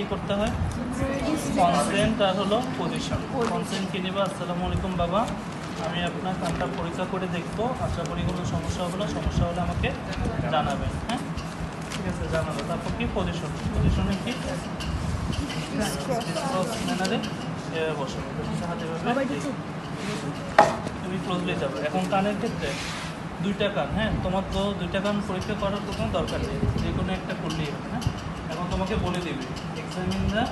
কি করতে হয়? কনসেন্ট আর হলো পজিশন। কনসেন্ট কি নেবা? আসসালামু আলাইকুম বাবা, আমি আপনার কানটা পরীক্ষা করে দেখবো, আশা করি কোনো সমস্যা হবে না, সমস্যা হলে আমাকে জানাবেন। হ্যাঁ ঠিক আছে, জানাবো। তারপর কি পজিশন? পজিশনে কি ম্যানারে বসাবো, হাতে তুমি ক্লোজলি যাবে। এখন কানের ক্ষেত্রে দুইটা কান, হ্যাঁ তোমার তো দুইটা কান পরীক্ষা করার কোনো দরকার নেই, যে কোনো একটা করলেই হবে। হ্যাঁ এখন তোমাকে বলে দিবে examine the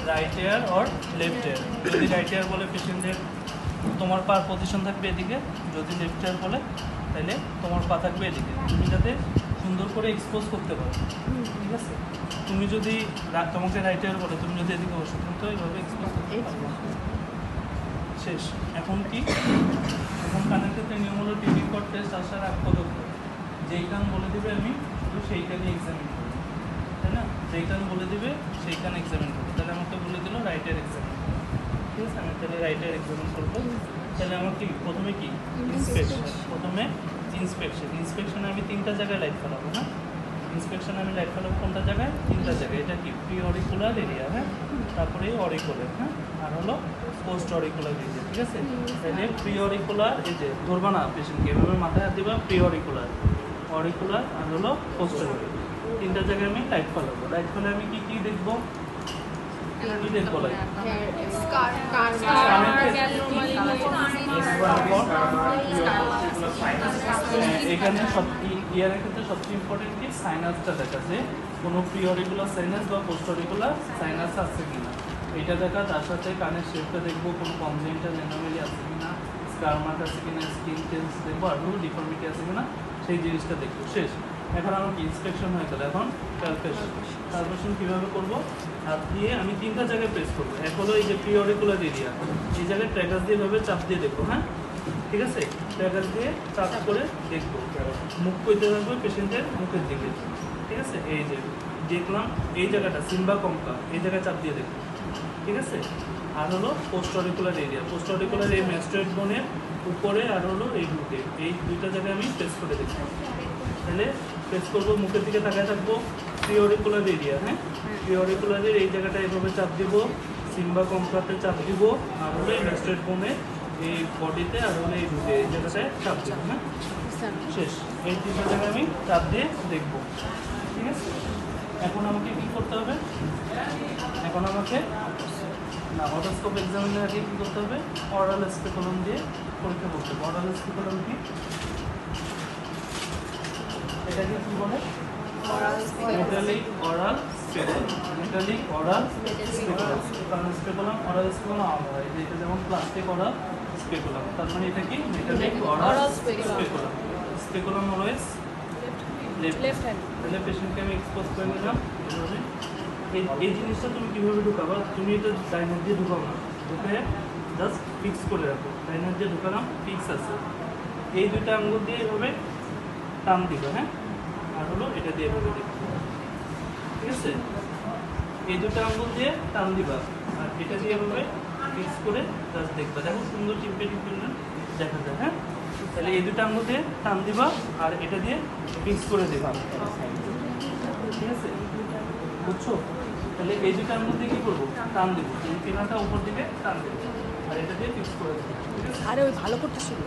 right air or left air. যদি রাইট এয়ার বলে পেশেন্টের তোমার পার পজিশন থাকবে এদিকে, যদি লেফট এয়ার বলে তাহলে তোমার পা থাকবে এদিকে, তুমি যাতে সুন্দর করে এক্সপোজ করতে পারো। ঠিক আছে, তুমি যদি তোমাকে রাইট এয়ার বলে তুমি যদি এদিকে বসো, তুমি তো এইভাবে এক্সপোজ করতে পারবে। শেষ। এখন কি, এখন কানের ক্ষেত্রে নিয়ম হলো টিভি কর টেস্ট আসার আগ পর্যন্ত যেই কান বলে দিবে আমি শুধু সেই কানই এক্সামিন করবো, তাই না? যেই কান বলে দিবে সেই কান এক্সামিন করবো। তাহলে আমাকে বলে দিল রাইটের এক্সামিন, ঠিক আছে? আমি তাহলে রাইটের এক্সামিন করবো। তাহলে আমার কি প্রথমে কি ইন্সপেকশন, প্রথমে ইন্সপেকশন। ইন্সপেকশনে আমি তিনটা জায়গায় লাইট ফেলাবো। হ্যাঁ ইন্সপেকশনে আমি লাইট ফেলাবো কোনটা জায়গায়? তিনটা জায়গায়। এটা কি প্রি অরিকুলার এরিয়া, হ্যাঁ তারপরে অরিকুলার, হ্যাঁ আর হলো পোস্ট অরিকুলার এরিয়া। ঠিক আছে, তাহলে প্রি অরিকুলার, এই যে ধরবা না পেশেন্টকে, এভাবে মাথায় হাত দিবা, প্রি অরিকুলার, অরিকুলার আর হলো পোস্ট অরিকুলার, তিনটা জায়গায় আমি লাইট ফেলাবো। লাইট ফেলে আমি কি কি দেখবো? কি দেখবো? লাইট এখানে সব ইয়ারের ক্ষেত্রে সবচেয়ে ইম্পর্টেন্ট কি সাইনাসটা দেখা, যে কোনো প্রি অরিকুলার সাইনাস বা পোস্ট অরিকুলার সাইনাস আছে কিনা এটা দেখা। তার সাথে কানের শেপটা দেখবো, কোনো কনজেন্টাল অ্যানোমালি আছে কিনা, স্কার মার্ক আছে কিনা, স্কিন চেঞ্জ দেখবো, আর কোনো ডিফর্মিটি আছে কিনা সেই জিনিসটা দেখবো। শেষ। এখন আমার কি ইন্সপেকশন হয়ে গেল। এখন ক্যালকুলেশন। ক্যালকুলেশন কীভাবে করবো? হাত দিয়ে আমি তিনটা জায়গায় প্রেস করবো। এক হলো এই যে প্রি অরিকুলার এরিয়া, এই জায়গায় ট্র্যাকার দিয়ে এভাবে চাপ দিয়ে দেখবো। হ্যাঁ ঠিক আছে, ট্র্যাকার দিয়ে চাপ করে দেখবো, মুখ করতে থাকবে পেশেন্টের মুখের দিকে। ঠিক আছে, এই যে দেখলাম এই জায়গাটা সিম্বা কমকা, এই জায়গায় চাপ দিয়ে দেখবো। ঠিক আছে, আর হলো post auricular area, post auricular এই ম্যাস্ট্রেট বোনের উপরে, আর হলো এই মুখে, এই দুইটা জায়গায় আমি প্রেস করে দেখবো। তাহলে প্রেস করবো, মুখের দিকে তাকায় থাকবো, প্রি অরিকুলার এরিয়া, হ্যাঁ প্রি অরিকুলারের এই জায়গাটা এভাবে চাপ দিব, সিম্বা কমকাতে চাপ দিব, আর হলো এই ম্যাস্ট্রেট বোনের এই বডিতে, আর হলো এই মুখে এই জায়গাটায় চাপ দিব। হ্যাঁ শেষ। এই তিনটা জায়গায় আমি চাপ দিয়ে দেখবো। ঠিক আছে, এখন আমাকে কী করতে হবে? এখন আমাকে না অটোস্কোপ এক্সামিনের আগে কী করতে হবে? অরাল স্পেকুলাম দিয়ে পরীক্ষা করতে হবে। অরাল স্পেকুলাম কি? এটাকে কী বলে? Metallic oral speculum. Metallic oral speculum, কারণ স্পেকুলাম অরাল স্পেকুলাম আলাদা হয়। এটা যেমন প্লাস্টিক অরাল স্পেকুলাম, তার মানে এটা কি metallic oral speculum. Speculum always left hand. তাহলে পেশেন্টকে আমি এক্সপোজ করে নিলাম এভাবে। এই জিনিসটা তুমি কীভাবে ঢুকাবা? তুমি এটা ডাইনার দিয়ে ঢুকাও না, ঢুকে জাস্ট ফিক্স করে রাখো। ডাইনার দিয়ে ঢুকালাম, ফিক্স আছে। এই দুইটা আঙুল দিয়ে এভাবে টান দিবে, হ্যাঁ আর হলো এটা দিয়ে এভাবে দেখবে। ঠিক আছে, এই দুটো আঙুল দিয়ে টান দিবা, আর এটা দিয়ে এভাবে ফিক্স করে জাস্ট দেখবা। দেখো সুন্দর টিপে টিপে দেখা যায়। হ্যাঁ তাহলে এই দুটো আঙুল দিয়ে টান দিবা, আর এটা দিয়ে ফিক্স করে দেবা। ঠিক আছে, বুঝছো? তাহলে এই দুটো আঙুল দিয়ে কী করবো? টান দেবো, এই পেনাটা উপর দিকে টান দেবো, আর এটা দিয়ে ফিক্স করে দেবো। আরে ওই ভালো করতেছিল।